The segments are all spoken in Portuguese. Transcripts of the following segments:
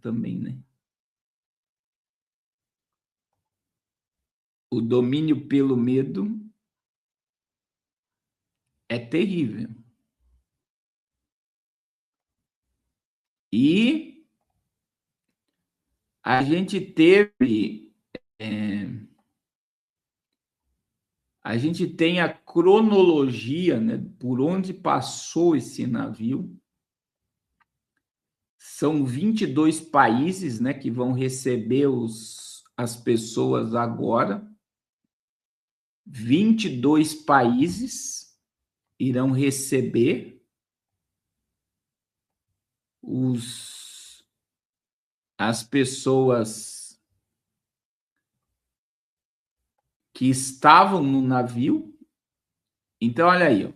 também, né? O domínio pelo medo é terrível. E a gente teve... a gente tem a cronologia, né, por onde passou esse navio. São 22 países, né, que vão receber as pessoas agora. 22 países irão receber as pessoas que estavam no navio. Então, olha aí, ó.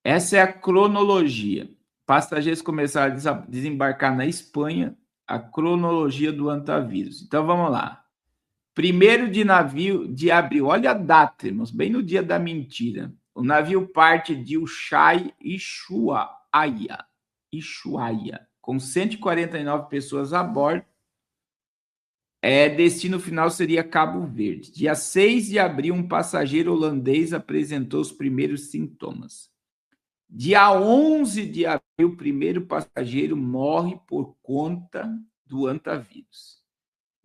Essa é a cronologia. Passageiros começaram a desembarcar na Espanha, a cronologia do antivírus. Então, vamos lá. 1º de abril, olha a data, irmãos, bem no dia da mentira. O navio parte de Ushuaia, com 149 pessoas a bordo. Destino final seria Cabo Verde. Dia 6 de abril, um passageiro holandês apresentou os primeiros sintomas. Dia 11 de abril, o primeiro passageiro morre por conta do antivírus.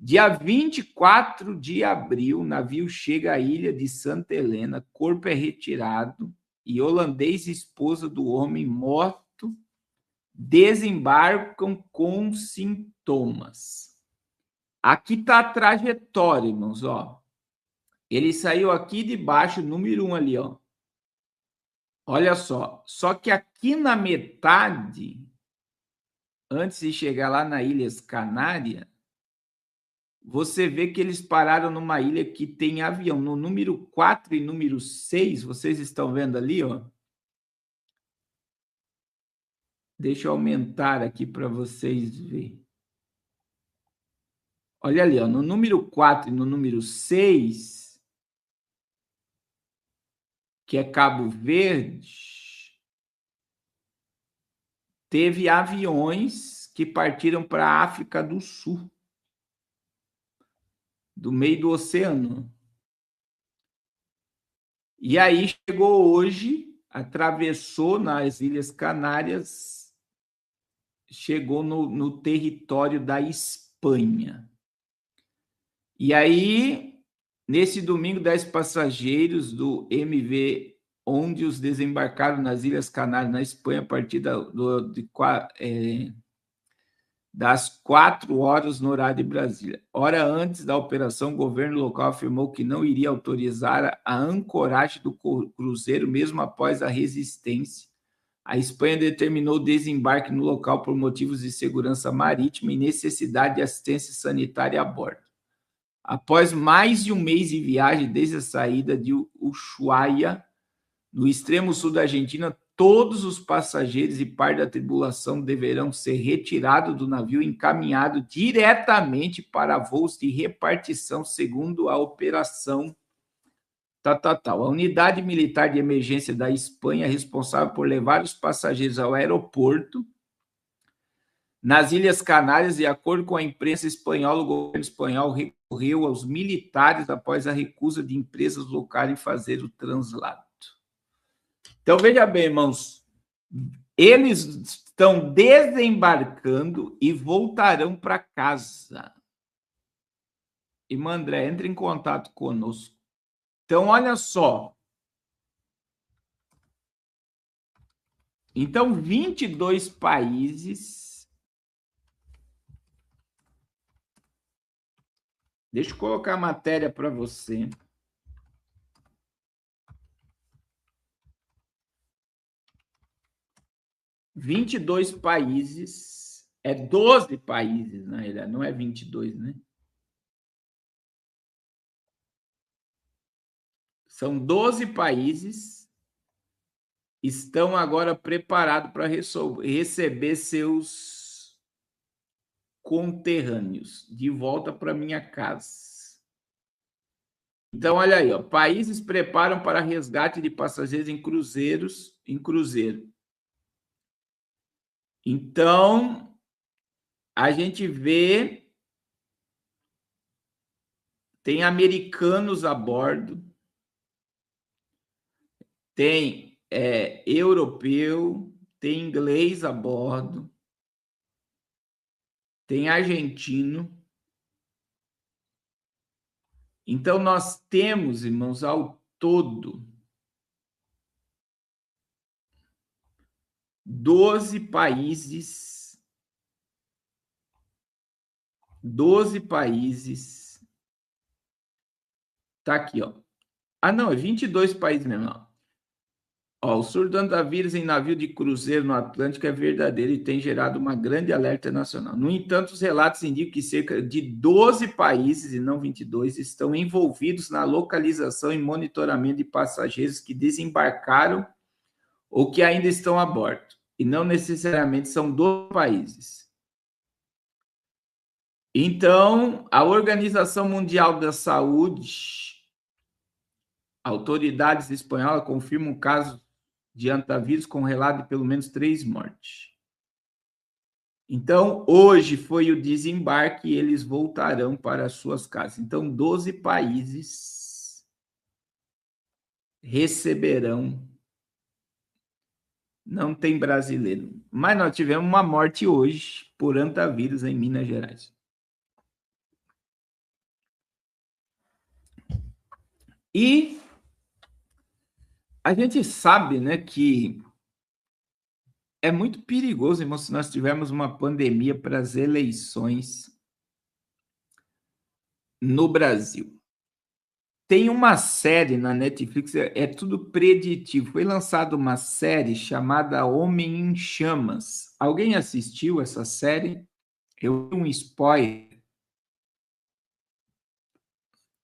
Dia 24 de abril, o navio chega à ilha de Santa Helena, corpo é retirado e holandês e esposa do homem morto desembarcam com sintomas. Aqui está a trajetória, irmãos, ó. Ele saiu aqui de baixo, número 1 ali, ó. Olha só, só que aqui na metade, antes de chegar lá na Ilhas Canárias, você vê que eles pararam numa ilha que tem avião. No número 4 e número 6, vocês estão vendo ali, ó. Deixa eu aumentar aqui para vocês verem. Olha ali, ó, no número 4 e no número 6, que é Cabo Verde, teve aviões que partiram para a África do Sul, do meio do oceano. E aí chegou hoje, atravessou nas Ilhas Canárias, chegou no território da Espanha. E aí, nesse domingo, 10 passageiros do MV Ondius desembarcaram nas Ilhas Canárias, na Espanha, a partir das 4 horas no horário de Brasília. Hora antes da operação, o governo local afirmou que não iria autorizar a ancoragem do cruzeiro, mesmo após a resistência. A Espanha determinou o desembarque no local por motivos de segurança marítima e necessidade de assistência sanitária a bordo. Após mais de um mês de viagem desde a saída de Ushuaia, no extremo sul da Argentina, todos os passageiros e parte da tripulação deverão ser retirados do navio e encaminhados diretamente para voos de repartição, segundo a operação A unidade militar de emergência da Espanha é responsável por levar os passageiros ao aeroporto. Nas Ilhas Canárias, de acordo com a imprensa espanhola, o governo espanhol recorreu aos militares após a recusa de empresas locais em fazer o translado. Então, veja bem, irmãos, eles estão desembarcando e voltarão para casa. Irmã André, entre em contato conosco. Então, olha só. Então, 22 países. Deixa eu colocar a matéria para você. $22 países, 12 países, né? Não é 22, né? São 12 países estão agora preparados para receber seus conterrâneos de volta para minha casa. Então, olha aí, ó, países preparam para resgate de passageiros em cruzeiro. Então, a gente vê, tem americanos a bordo, tem europeu, tem inglês a bordo, tem argentino. Então, nós temos, irmãos, ao todo, 12 países, 12 países, tá aqui, ó. Ah, não, é 22 países mesmo, ó. Ó, o surto do antivírus em navio de cruzeiro no Atlântico é verdadeiro e tem gerado uma grande alerta nacional. No entanto, os relatos indicam que cerca de 12 países, e não 22, estão envolvidos na localização e monitoramento de passageiros que desembarcaram ou que ainda estão a bordo, e não necessariamente são 12 países. Então, a Organização Mundial da Saúde, autoridades espanholas confirmam casos de antivírus com relato de pelo menos 3 mortes. Então, hoje foi o desembarque e eles voltarão para suas casas. Então, 12 países receberão. Não tem brasileiro. Mas nós tivemos uma morte hoje por antivírus em Minas Gerais. E a gente sabe, né, que é muito perigoso, irmão, se nós tivermos uma pandemia para as eleições no Brasil. Tem uma série na Netflix, é tudo preditivo. Foi lançada uma série chamada Homem em Chamas. Alguém assistiu essa série? Eu vi um spoiler.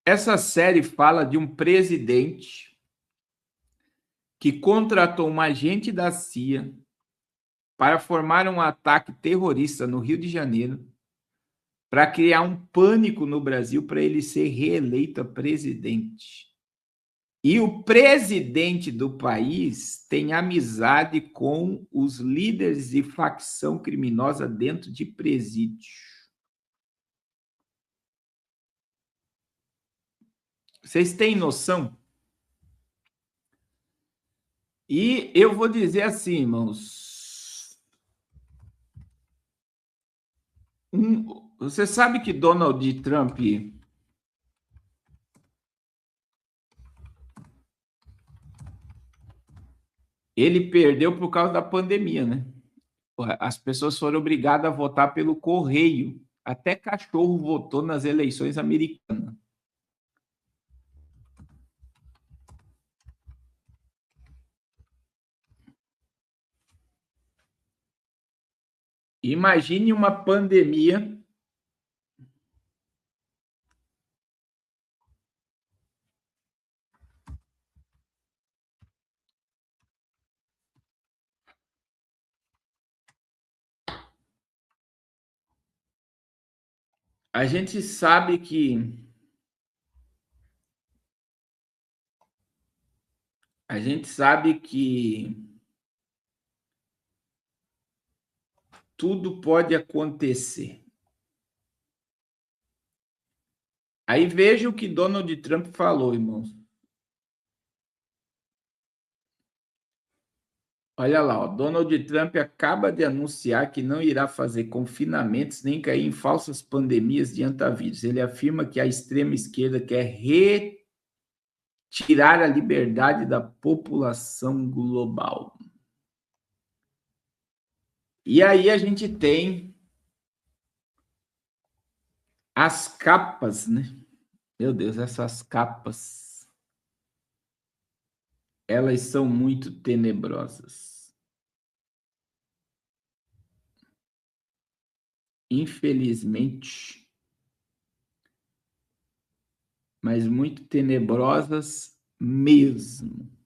Essa série fala de um presidente que contratou um agente da CIA para formar um ataque terrorista no Rio de Janeiro, para criar um pânico no Brasil para ele ser reeleito a presidente. E o presidente do país tem amizade com os líderes de facção criminosa dentro de presídio. Vocês têm noção? E eu vou dizer assim, irmãos. Você sabe que Donald Trump ele perdeu por causa da pandemia, né? As pessoas foram obrigadas a votar pelo correio. Até cachorro votou nas eleições americanas. Imagine uma pandemia. A gente sabe que tudo pode acontecer. Aí veja o que Donald Trump falou, irmãos. Olha lá, ó, Donald Trump acaba de anunciar que não irá fazer confinamentos nem cair em falsas pandemias de antivírus. Ele afirma que a extrema esquerda quer retirar a liberdade da população global. E aí a gente tem as capas, né? Meu Deus, essas capas, elas são muito tenebrosas. Infelizmente, mas muito tenebrosas mesmo.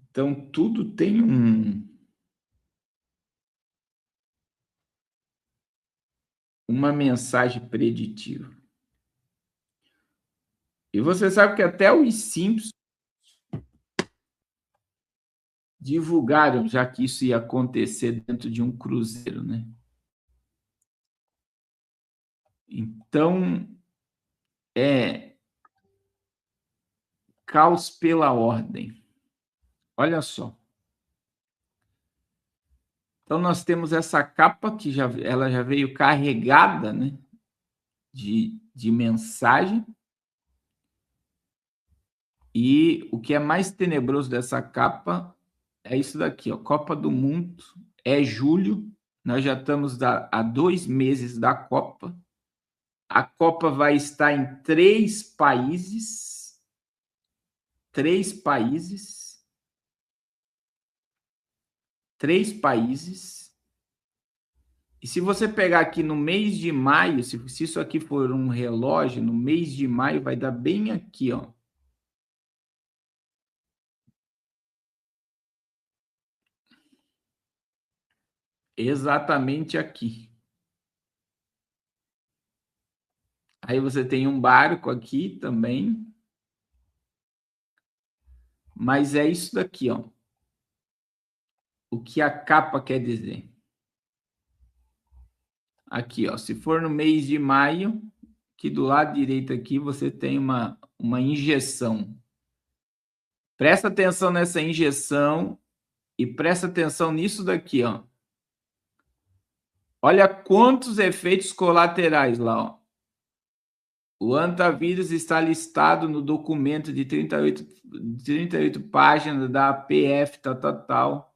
Então, tudo tem uma mensagem preditiva. E você sabe que até os Simpsons divulgaram, já que isso ia acontecer dentro de um cruzeiro, né? Então, caos pela ordem. Olha só. Então, nós temos essa capa que ela já veio carregada, né, de mensagem. E o que é mais tenebroso dessa capa é isso daqui, ó, Copa do Mundo, é julho, nós já estamos há 2 meses da Copa. A Copa vai estar em 3 países. 3 países. 3 países. E se você pegar aqui no mês de maio, se isso aqui for um relógio, no mês de maio vai dar bem aqui, ó. Exatamente aqui. Aí você tem um barco aqui também. Mas é isso daqui, ó. O que a capa quer dizer. Aqui, ó. Se for no mês de maio, que do lado direito aqui você tem uma injeção. Presta atenção nessa injeção e presta atenção nisso daqui, ó. Olha quantos efeitos colaterais lá, ó. O antivírus está listado no documento de 38 páginas da APF, tal.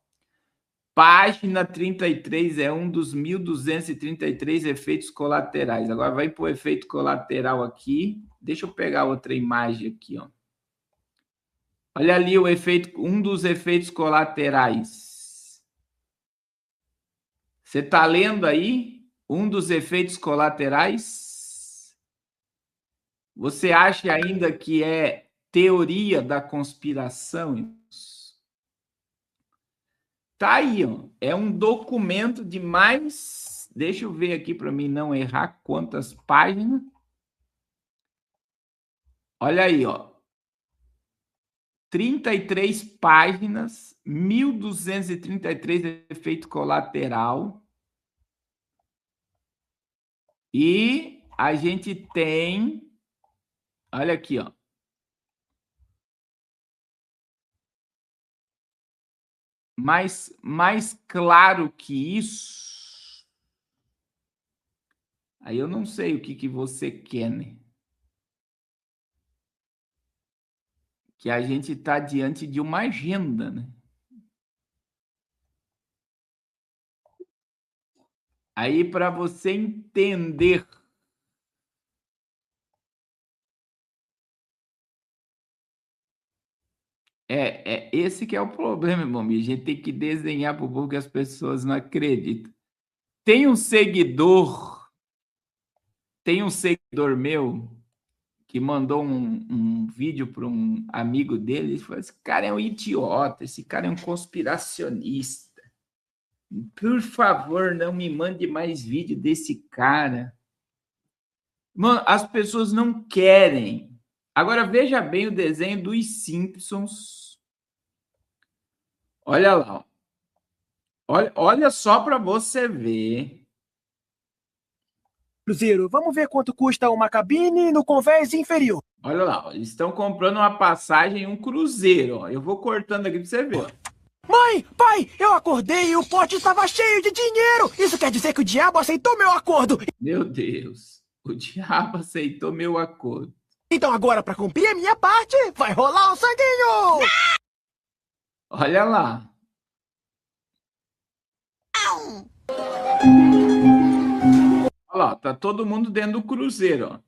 Página 33 é um dos 1.233 efeitos colaterais. Agora vai para o efeito colateral aqui. Deixa eu pegar outra imagem aqui, ó. Olha ali o efeito, um dos efeitos colaterais. Você está lendo aí um dos efeitos colaterais? Você acha ainda que é teoria da conspiração? Tá aí, ó. É um documento de mais... Deixa eu ver aqui para mim não errar quantas páginas. Olha aí, ó. 33 páginas, 1.233 efeito colateral. E a gente tem... Olha aqui, ó. Mais claro que isso... Aí eu não sei o que você quer, né? Que a gente está diante de uma agenda, né? Aí, para você entender... esse que é o problema, meu amigo. A gente tem que desenhar para o povo que as pessoas não acreditam. Tem um seguidor meu que mandou um vídeo para um amigo dele e falou: esse cara é um idiota, esse cara é um conspiracionista. Por favor, não me mande mais vídeo desse cara. Mano, as pessoas não querem. Agora, veja bem o desenho dos Simpsons. Olha lá. Olha só para você ver. Cruzeiro, vamos ver quanto custa uma cabine no convés inferior. Olha lá, eles estão comprando uma passagem em um cruzeiro. Ó. Eu vou cortando aqui para você ver. Mãe, pai, eu acordei e o pote estava cheio de dinheiro. Isso quer dizer que o diabo aceitou meu acordo. Meu Deus, o diabo aceitou meu acordo. Então agora, para cumprir a minha parte, vai rolar o sanguinho. Olha lá. Olha lá, tá todo mundo dentro do cruzeiro, ó.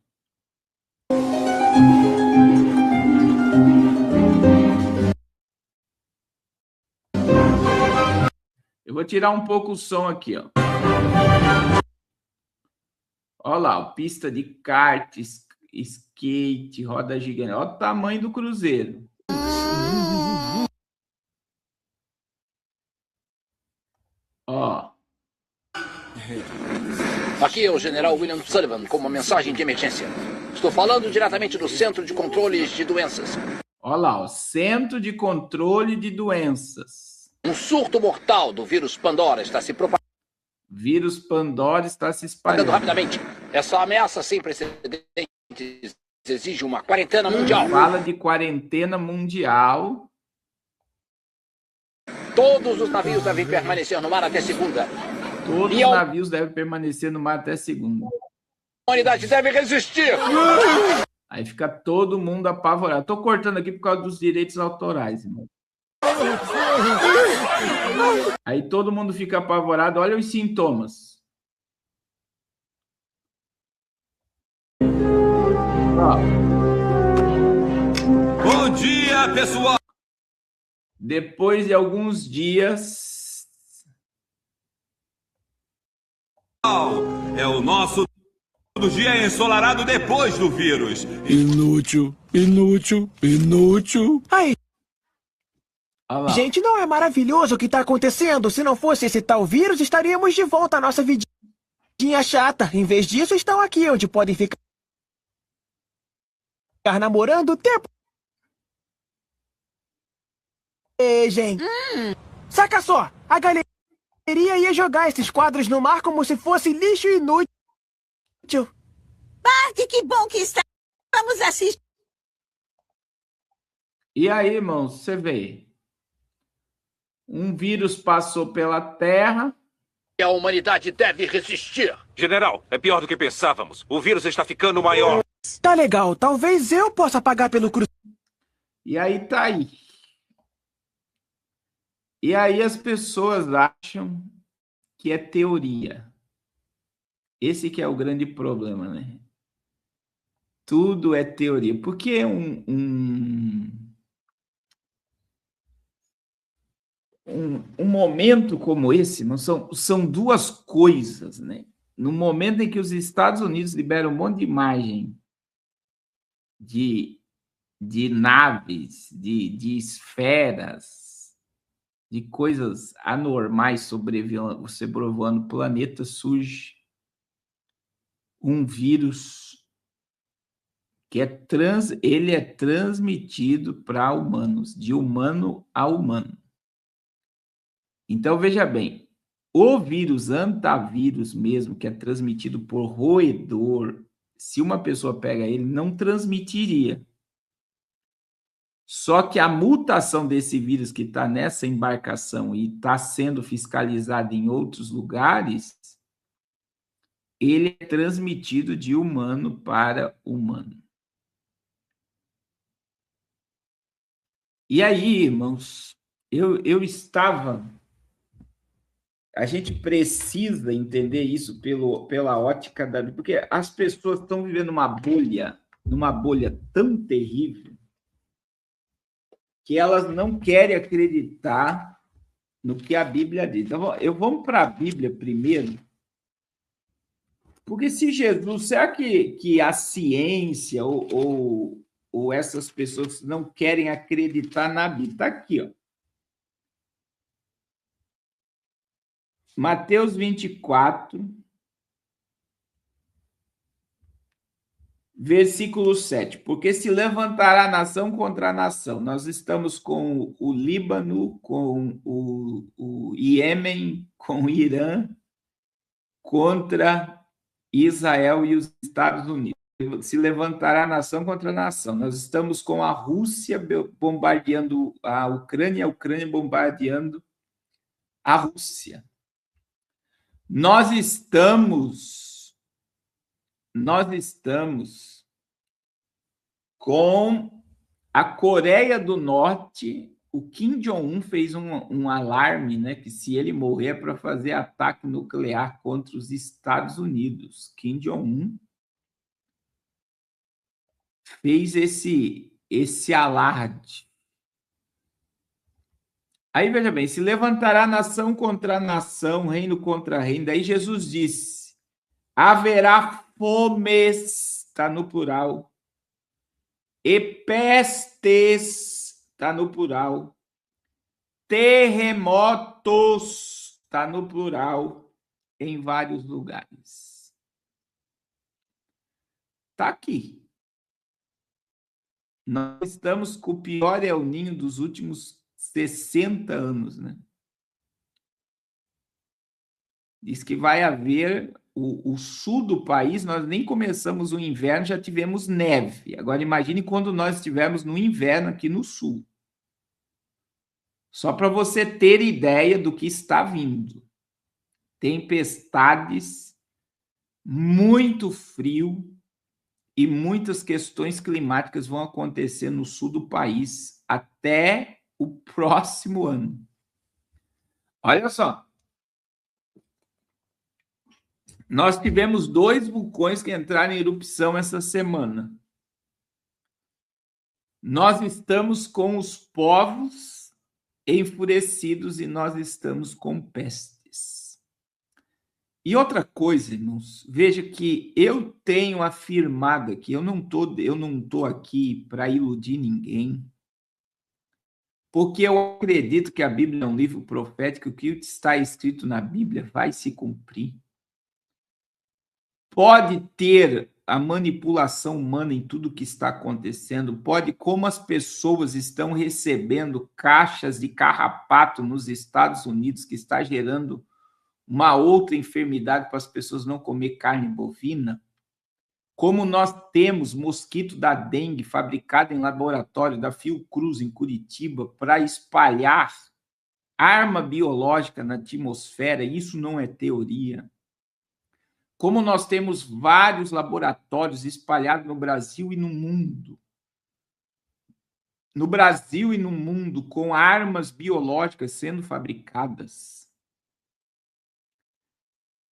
Eu vou tirar um pouco o som aqui, ó. Olha lá, pista de kart, skate, roda gigante. Olha o tamanho do cruzeiro. Ó. Aqui é o General William Sullivan com uma mensagem de emergência. Estou falando diretamente do Centro de Controles de Doenças. Olha lá, ó, Centro de Controle de Doenças. Um surto mortal do vírus Pandora está se propagando Vírus Pandora está se espalhando rapidamente. Essa ameaça sem precedentes exige uma quarentena mundial. Fala de quarentena mundial. Todos os navios devem permanecer no mar até segunda. Todos os navios devem permanecer no mar até segunda. A humanidade deve resistir. Aí fica todo mundo apavorado. Tô cortando aqui por causa dos direitos autorais, irmão. Aí todo mundo fica apavorado. Olha os sintomas. Ó. Bom dia, pessoal! Depois de alguns dias... É o nosso dia ensolarado depois do vírus. Inútil, inútil, inútil. Aí, gente, não é maravilhoso o que está acontecendo? Se não fosse esse tal vírus, estaríamos de volta à nossa vidinha chata. Em vez disso, estão aqui, onde podem ficar namorando o tempo. Ei, gente. Saca só, a galeria ia jogar esses quadros no mar como se fosse lixo inútil. Bart, que bom que está. Vamos assistir. E aí, irmãos, você vê. Um vírus passou pela Terra. E a humanidade deve resistir. General, é pior do que pensávamos. O vírus está ficando maior. Tá legal, talvez eu possa pagar pelo cruzeiro. E aí tá aí. E aí as pessoas acham que é teoria. Esse que é o grande problema, né? Tudo é teoria. Porque um momento como esse, não são duas coisas, né? No momento em que os Estados Unidos liberam um monte de imagem de naves, de esferas, de coisas anormais sobrevoando o planeta, surge um vírus que ele é transmitido para humanos, de humano a humano. Então, veja bem, o vírus antavírus mesmo, que é transmitido por roedor, se uma pessoa pega ele, não transmitiria. Só que a mutação desse vírus que está nessa embarcação e está sendo fiscalizado em outros lugares, ele é transmitido de humano para humano. E aí, irmãos, eu estava... A gente precisa entender isso pela ótica da... Porque as pessoas estão vivendo numa bolha tão terrível, que elas não querem acreditar no que a Bíblia diz. Então, vamos para a Bíblia primeiro, porque se Jesus... Será que a ciência ou essas pessoas não querem acreditar na Bíblia? Está aqui, ó. Mateus 24, versículo 7. Porque se levantará nação contra nação. Nós estamos com o Líbano, com o Iêmen, com o Irã, contra Israel e os Estados Unidos. Se levantará nação contra nação. Nós estamos com a Rússia bombardeando a Ucrânia bombardeando a Rússia. Nós estamos com a Coreia do Norte. O Kim Jong-un fez um alarme, né, que se ele morrer é para fazer ataque nuclear contra os Estados Unidos. Kim Jong-un fez esse alarde. Aí, veja bem, se levantará nação contra nação, reino contra reino. Daí Jesus disse, haverá fomes, está no plural, e pestes, está no plural, terremotos, está no plural, em vários lugares. está aqui. Nós estamos com o pior El Niño dos últimos 60 anos, né? Diz que vai haver o sul do país, nós nem começamos o inverno, já tivemos neve. Agora imagine quando nós estivermos no inverno aqui no sul. Só para você ter ideia do que está vindo. Tempestades, muito frio e muitas questões climáticas vão acontecer no sul do país até o próximo ano. Olha só. Nós tivemos 2 vulcões que entraram em erupção essa semana. Nós estamos com os povos enfurecidos e nós estamos com pestes. E outra coisa, irmãos, veja que eu tenho afirmado aqui, eu não tô aqui para iludir ninguém, porque eu acredito que a Bíblia é um livro profético, que o que está escrito na Bíblia vai se cumprir. Pode ter a manipulação humana em tudo que está acontecendo, pode, como as pessoas estão recebendo caixas de carrapato nos Estados Unidos, que está gerando uma outra enfermidade para as pessoas não comer carne bovina, como nós temos mosquito da dengue fabricado em laboratório da Fiocruz em Curitiba para espalhar arma biológica na atmosfera, isso não é teoria. Como nós temos vários laboratórios espalhados no Brasil e no mundo. No Brasil e no mundo, com armas biológicas sendo fabricadas.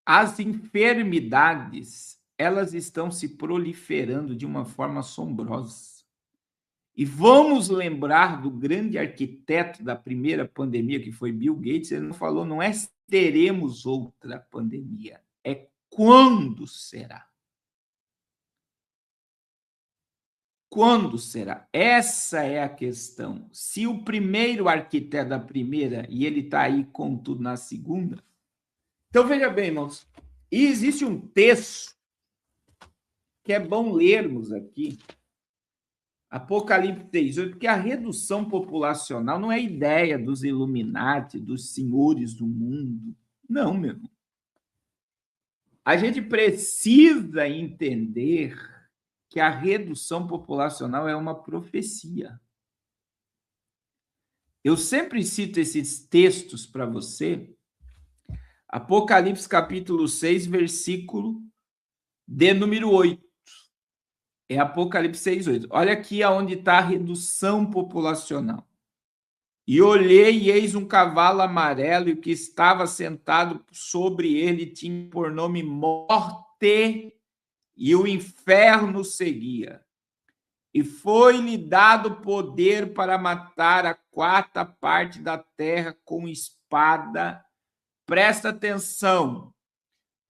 As enfermidades, elas estão se proliferando de uma forma assombrosa. E vamos lembrar do grande arquiteto da primeira pandemia, que foi Bill Gates. Ele não falou, não é se teremos outra pandemia, é quando será? Quando será? Essa é a questão. Se o primeiro arquiteto da primeira, e ele está aí com tudo na segunda. Então, veja bem, irmãos, e existe um texto que é bom lermos aqui, Apocalipse 6:8, porque a redução populacional não é ideia dos Illuminati, dos senhores do mundo. Não, meu irmão. A gente precisa entender que a redução populacional é uma profecia. Eu sempre cito esses textos para você. Apocalipse capítulo 6, versículo de número 8. É Apocalipse 6:8. Olha aqui aonde está a redução populacional. E olhei, e eis um cavalo amarelo, e o que estava sentado sobre ele tinha por nome Morte, e o inferno seguia. E foi-lhe dado poder para matar a 4ª parte da terra com espada. Presta atenção.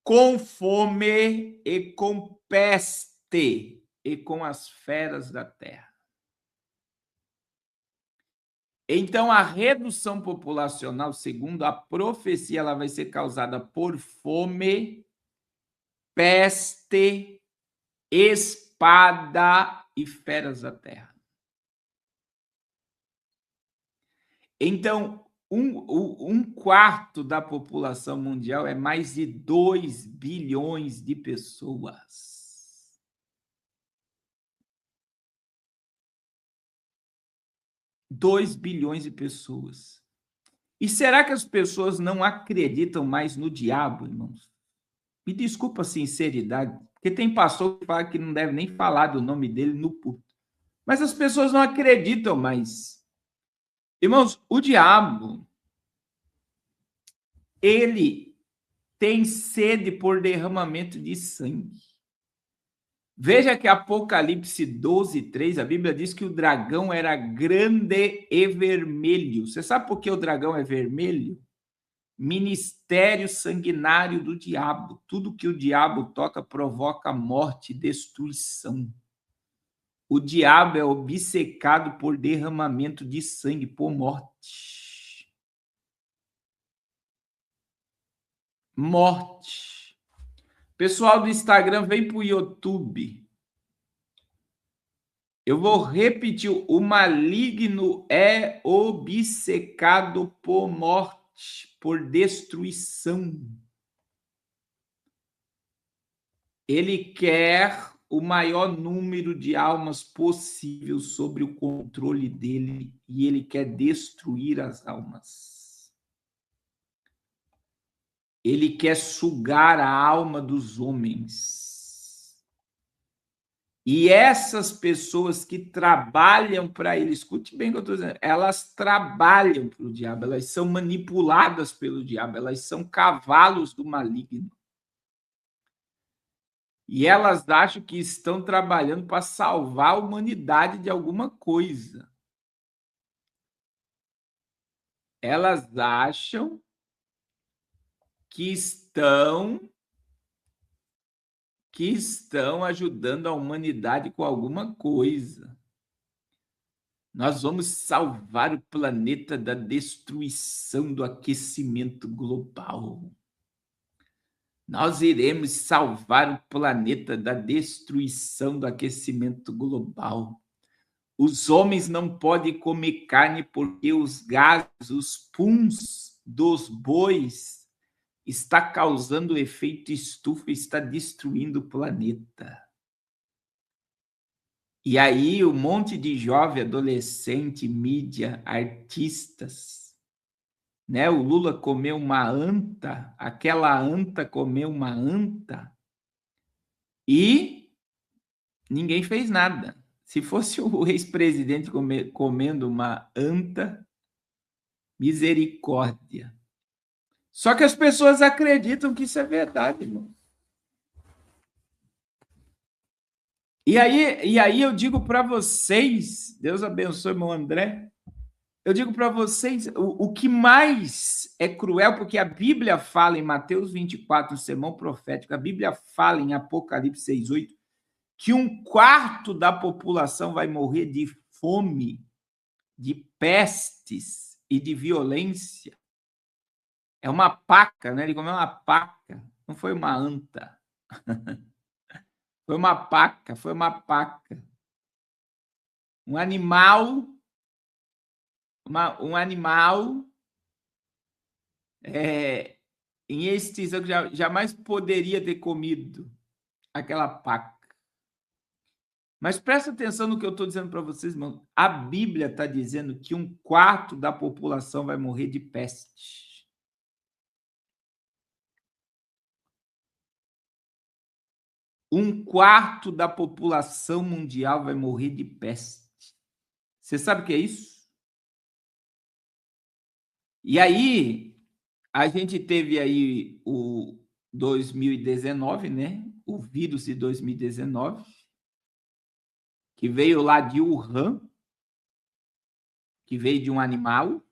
Com fome e com peste e com as feras da terra. Então, a redução populacional, segundo a profecia, ela vai ser causada por fome, peste, espada e feras da terra. Então, um quarto da população mundial é mais de 2 bilhões de pessoas. 2 bilhões de pessoas. E será que as pessoas não acreditam mais no diabo, irmãos? Me desculpa a sinceridade, porque tem pastor que fala que não deve nem falar do nome dele no púlpito. Mas as pessoas não acreditam mais. Irmãos, o diabo, ele tem sede por derramamento de sangue. Veja que Apocalipse 12:3, a Bíblia diz que o dragão era grande e vermelho. Você sabe por que o dragão é vermelho? Ministério sanguinário do diabo. Tudo que o diabo toca provoca morte e destruição. O diabo é obcecado por derramamento de sangue, por morte. Morte. Pessoal do Instagram, vem para o YouTube. Eu vou repetir. O maligno é obcecado por morte, por destruição. Ele quer o maior número de almas possível sob o controle dele e ele quer destruir as almas. Ele quer sugar a alma dos homens. E essas pessoas que trabalham para ele, escute bem o que eu estou dizendo, elas trabalham para o diabo, elas são manipuladas pelo diabo, elas são cavalos do maligno. E elas acham que estão trabalhando para salvar a humanidade de alguma coisa. Elas acham que estão ajudando a humanidade com alguma coisa. Nós vamos salvar o planeta da destruição do aquecimento global. Nós iremos salvar o planeta da destruição do aquecimento global. Os homens não podem comer carne porque os gases, os puns dos bois está causando efeito estufa e está destruindo o planeta. E aí um monte de jovem, adolescente, mídia, artistas, né? O Lula comeu uma anta, aquela anta comeu uma anta e ninguém fez nada. Se fosse o ex-presidente comendo uma anta, misericórdia. Só que as pessoas acreditam que isso é verdade, irmão. E aí eu digo para vocês, Deus abençoe meu André, eu digo para vocês, o que mais é cruel, porque a Bíblia fala em Mateus 24, no sermão profético, a Bíblia fala em Apocalipse 6:8, que 1/4 da população vai morrer de fome, de pestes e de violência. É uma paca, né? Ele comeu uma paca, não foi uma anta. Foi uma paca, foi uma paca. Um animal em extinção que jamais poderia ter comido aquela paca. Mas presta atenção no que eu estou dizendo para vocês, irmãos. A Bíblia está dizendo que 1/4 da população vai morrer de peste. 1/4 da população mundial vai morrer de peste. Você sabe o que é isso? E aí, a gente teve aí o 2019, né? O vírus de 2019, que veio lá de Wuhan, que veio de um animal.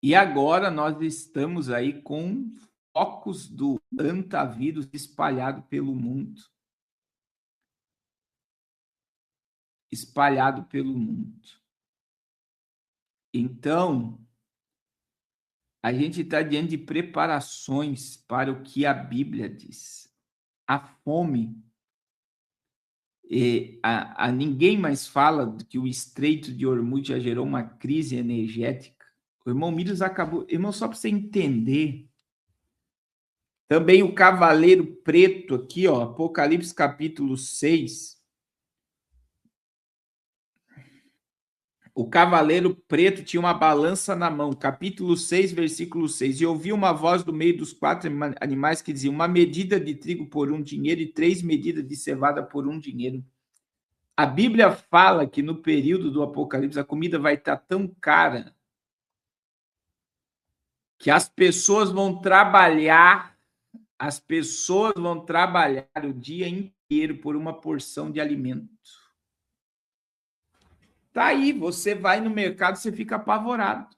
E agora nós estamos aí com focos do antavírus espalhado pelo mundo. Espalhado pelo mundo. Então, a gente está diante de preparações para o que a Bíblia diz. A fome. Ninguém mais fala que o Estreito de Hormuz já gerou uma crise energética. O irmão Miros acabou... Irmão, só para você entender... Também o Cavaleiro Preto aqui, ó, Apocalipse capítulo 6. O Cavaleiro Preto tinha uma balança na mão, capítulo 6, versículo 6. E ouvi uma voz do meio dos 4 animais que dizia: uma medida de trigo por 1 dinheiro e 3 medidas de cevada por 1 dinheiro. A Bíblia fala que no período do Apocalipse a comida vai estar tão cara que as pessoas vão trabalhar o dia inteiro por uma porção de alimento. Tá aí, você vai no mercado, você fica apavorado.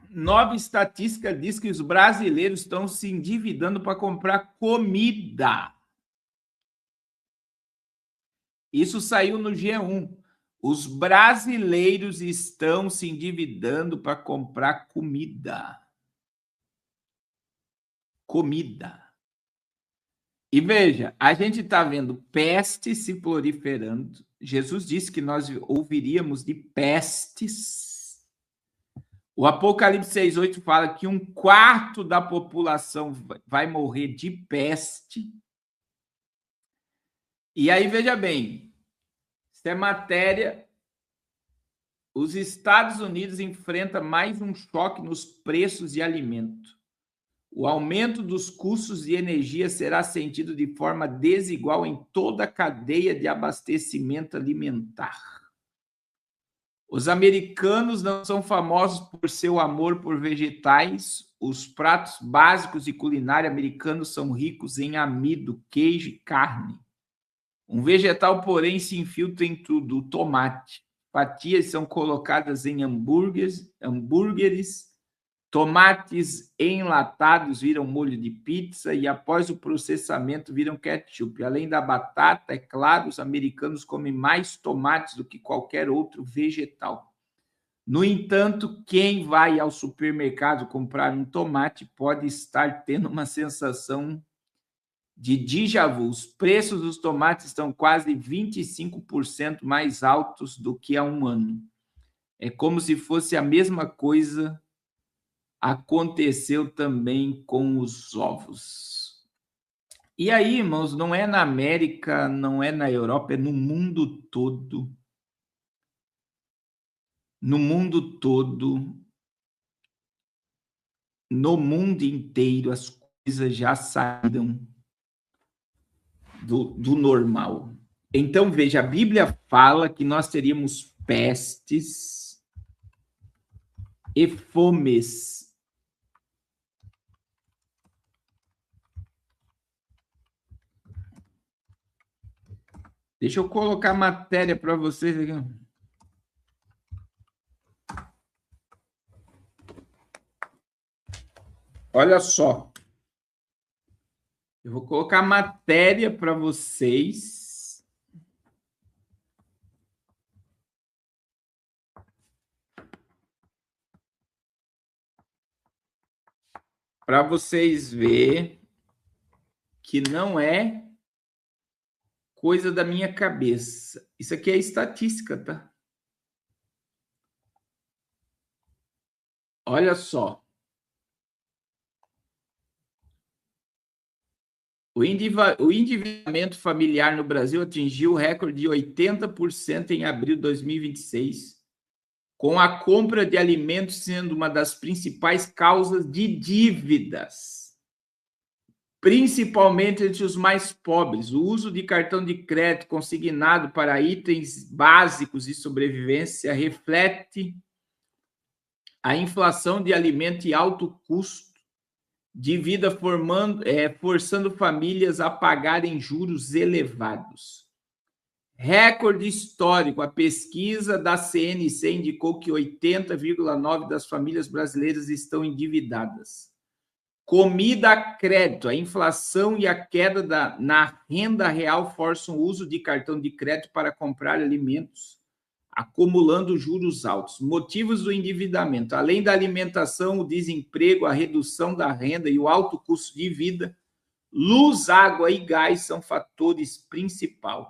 Nova estatística diz que os brasileiros estão se endividando para comprar comida. Isso saiu no G1. Os brasileiros estão se endividando para comprar comida. Comida. E veja, a gente está vendo peste se proliferando. Jesus disse que nós ouviríamos de pestes. O Apocalipse 6:8 fala que 1/4 da população vai morrer de peste. E aí, veja bem, isso é matéria. Os Estados Unidos enfrentam mais um choque nos preços de alimento. O aumento dos custos de energia será sentido de forma desigual em toda a cadeia de abastecimento alimentar. Os americanos não são famosos por seu amor por vegetais. Os pratos básicos de culinária americanos são ricos em amido, queijo e carne. Um vegetal, porém, se infiltra em tudo: o tomate. Fatias são colocadas em hambúrgueres. Tomates enlatados viram molho de pizza e, após o processamento, viram ketchup. Além da batata, é claro, os americanos comem mais tomates do que qualquer outro vegetal. No entanto, quem vai ao supermercado comprar um tomate pode estar tendo uma sensação de déjà vu. Os preços dos tomates estão quase 25% mais altos do que há um ano. É como se fosse a mesma coisa aconteceu também com os ovos. E aí, irmãos, não é na América, não é na Europa, é no mundo todo. No mundo todo, no mundo inteiro, as coisas já saíram do normal. Então, veja, a Bíblia fala que nós teríamos pestes e fomes. Deixa eu colocar matéria para vocês aqui. Olha só. Eu vou colocar matéria para vocês. Para vocês verem que não é coisa da minha cabeça. Isso aqui é estatística, tá? Olha só. O endividamento familiar no Brasil atingiu o recorde de 80% em abril de 2026, com a compra de alimentos sendo uma das principais causas de dívidas, principalmente entre os mais pobres. O uso de cartão de crédito consignado para itens básicos de sobrevivência reflete a inflação de alimento e alto custo de vida, forçando famílias a pagarem juros elevados. Recorde histórico. A pesquisa da CNC indicou que 80,9% das famílias brasileiras estão endividadas. Comida a crédito. A inflação e a queda na renda real forçam o uso de cartão de crédito para comprar alimentos, acumulando juros altos. Motivos do endividamento: além da alimentação, o desemprego, a redução da renda e o alto custo de vida, luz, água e gás são fatores principais.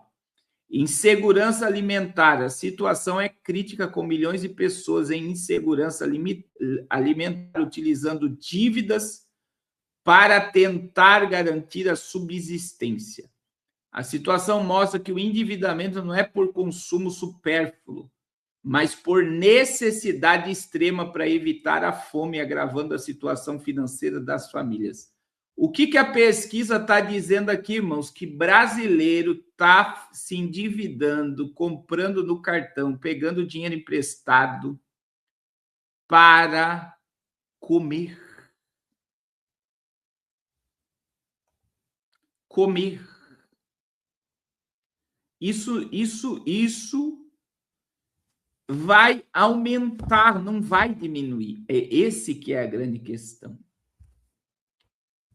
Insegurança alimentar. A situação é crítica, com milhões de pessoas em insegurança alimentar, utilizando dívidas para tentar garantir a subsistência. A situação mostra que o endividamento não é por consumo supérfluo, mas por necessidade extrema para evitar a fome, agravando a situação financeira das famílias. O que a pesquisa está dizendo aqui, irmãos? Que brasileiro está se endividando, comprando no cartão, pegando dinheiro emprestado para comer. Comer. Isso vai aumentar, não vai diminuir. É esse que é a grande questão.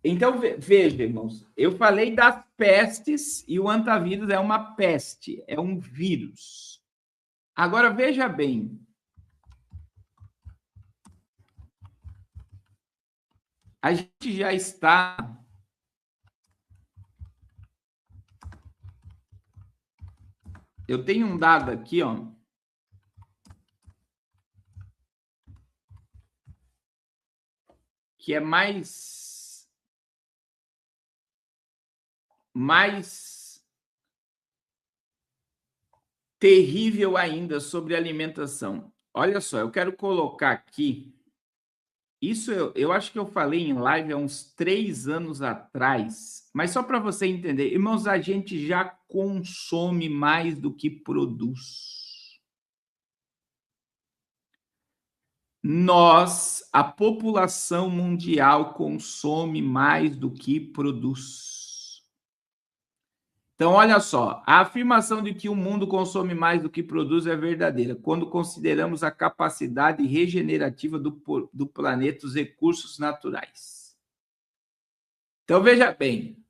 Então, veja, irmãos, eu falei das pestes e o antavírus é uma peste, é um vírus. Agora, veja bem. A gente já está Eu tenho um dado aqui, ó. Que é mais terrível ainda sobre alimentação. Olha só, eu quero colocar aqui. Isso eu acho que eu falei em live há uns 3 anos atrás, mas só para você entender, irmãos, a gente já consome mais do que produz. A população mundial consome mais do que produz. Então, olha só, a afirmação de que o mundo consome mais do que produz é verdadeira, quando consideramos a capacidade regenerativa do planeta, os recursos naturais. Então, veja bem,